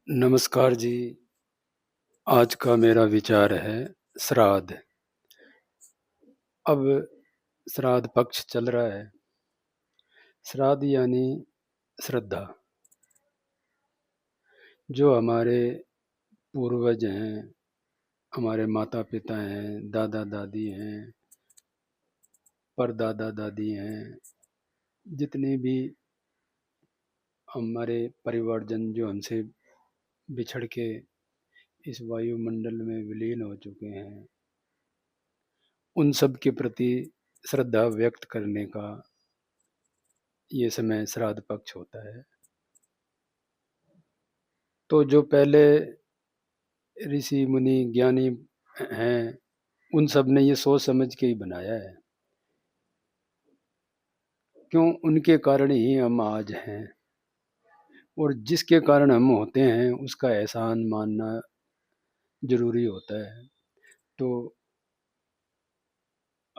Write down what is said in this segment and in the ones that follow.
नमस्कार जी। आज का मेरा विचार है श्राद्ध। अब श्राद्ध पक्ष चल रहा है। श्राद्ध यानी श्रद्धा। जो हमारे पूर्वज हैं, हमारे माता-पिता हैं, दादा-दादी हैं, परदादा-दादी हैं, जितने भी हमारे परिवारजन जो हमसे बिछड़ के इस वायुमंडल में विलीन हो चुके हैं, उन सब के प्रति श्रद्धा व्यक्त करने का ये समय श्राद्ध पक्ष होता है। तो जो पहले ऋषि मुनि ज्ञानी हैं, उन सब ने ये सोच समझ के ही बनाया है। क्यों? उनके कारण ही हम आज हैं, और जिसके कारण हम होते हैं उसका एहसान मानना जरूरी होता है। तो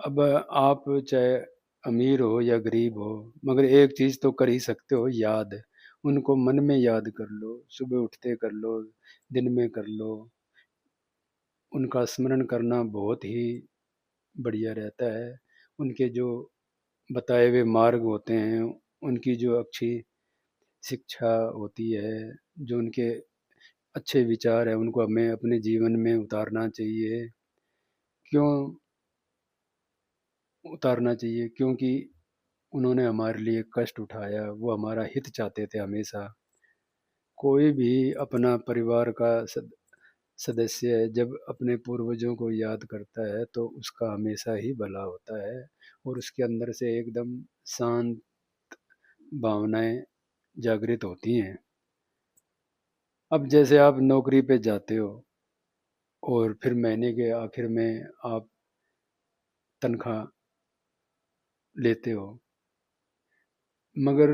अब आप चाहे अमीर हो या गरीब हो, मगर एक चीज तो कर ही सकते हो, याद। उनको मन में याद कर लो, सुबह उठते कर लो, दिन में कर लो। उनका स्मरण करना बहुत ही बढ़िया रहता है। उनके जो बताए हुए मार्ग होते हैं, उनकी जो अच्छी शिक्षा होती है, जो उनके अच्छे विचार हैं, उनको हमें अपने जीवन में उतारना चाहिए। क्यों उतारना चाहिए? क्योंकि उन्होंने हमारे लिए कष्ट उठाया, वो हमारा हित चाहते थे हमेशा। कोई भी अपना परिवार का सदस्य जब अपने पूर्वजों को याद करता है तो उसका हमेशा ही भला होता है, और उसके अंदर से एकदम शांत भावनाएं जागृत होती हैं। अब जैसे आप नौकरी पे जाते हो और फिर महीने के आखिर में आप तनख्वाह लेते हो, मगर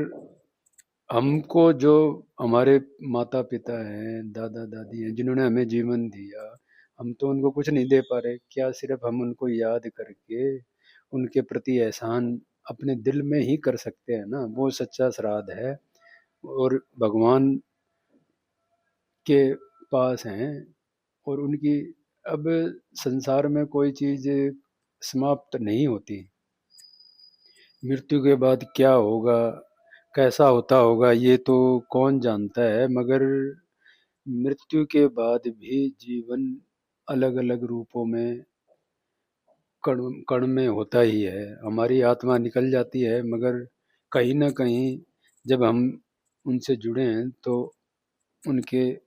हमको जो हमारे माता पिता हैं, दादा दादी हैं, जिन्होंने हमें जीवन दिया, हम तो उनको कुछ नहीं दे पा रहे। क्या सिर्फ हम उनको याद करके उनके प्रति एहसान अपने दिल में ही कर सकते हैं ना? वो सच्चा श्राद्ध है। और भगवान के पास हैं, और उनकी अब संसार में कोई चीज समाप्त नहीं होती। मृत्यु के बाद क्या होगा, कैसा होता होगा, ये तो कौन जानता है। मगर मृत्यु के बाद भी जीवन अलग अलग रूपों में कण कण में होता ही है। हमारी आत्मा निकल जाती है, मगर कहीं ना कहीं जब हम उनसे जुड़े हैं तो उनके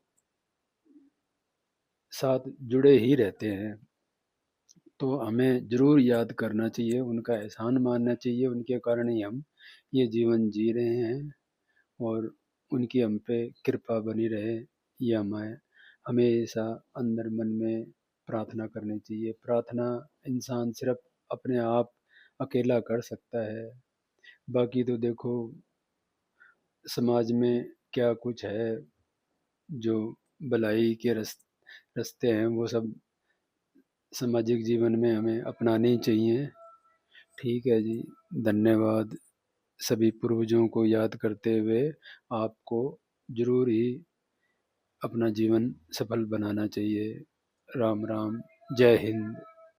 साथ जुड़े ही रहते हैं। तो हमें ज़रूर याद करना चाहिए, उनका एहसान मानना चाहिए। उनके कारण ही हम ये जीवन जी रहे हैं, और उनकी हम पे कृपा बनी रहे, ये हमें हमेशा अंदर मन में प्रार्थना करनी चाहिए। प्रार्थना इंसान सिर्फ अपने आप अकेला कर सकता है। बाकी तो देखो समाज में क्या कुछ है, जो भलाई के रास्ते हैं, वो सब सामाजिक जीवन में हमें अपनाने ही चाहिए। ठीक है जी, धन्यवाद। सभी पूर्वजों को याद करते हुए आपको जरूर ही अपना जीवन सफल बनाना चाहिए। राम राम, जय हिंद।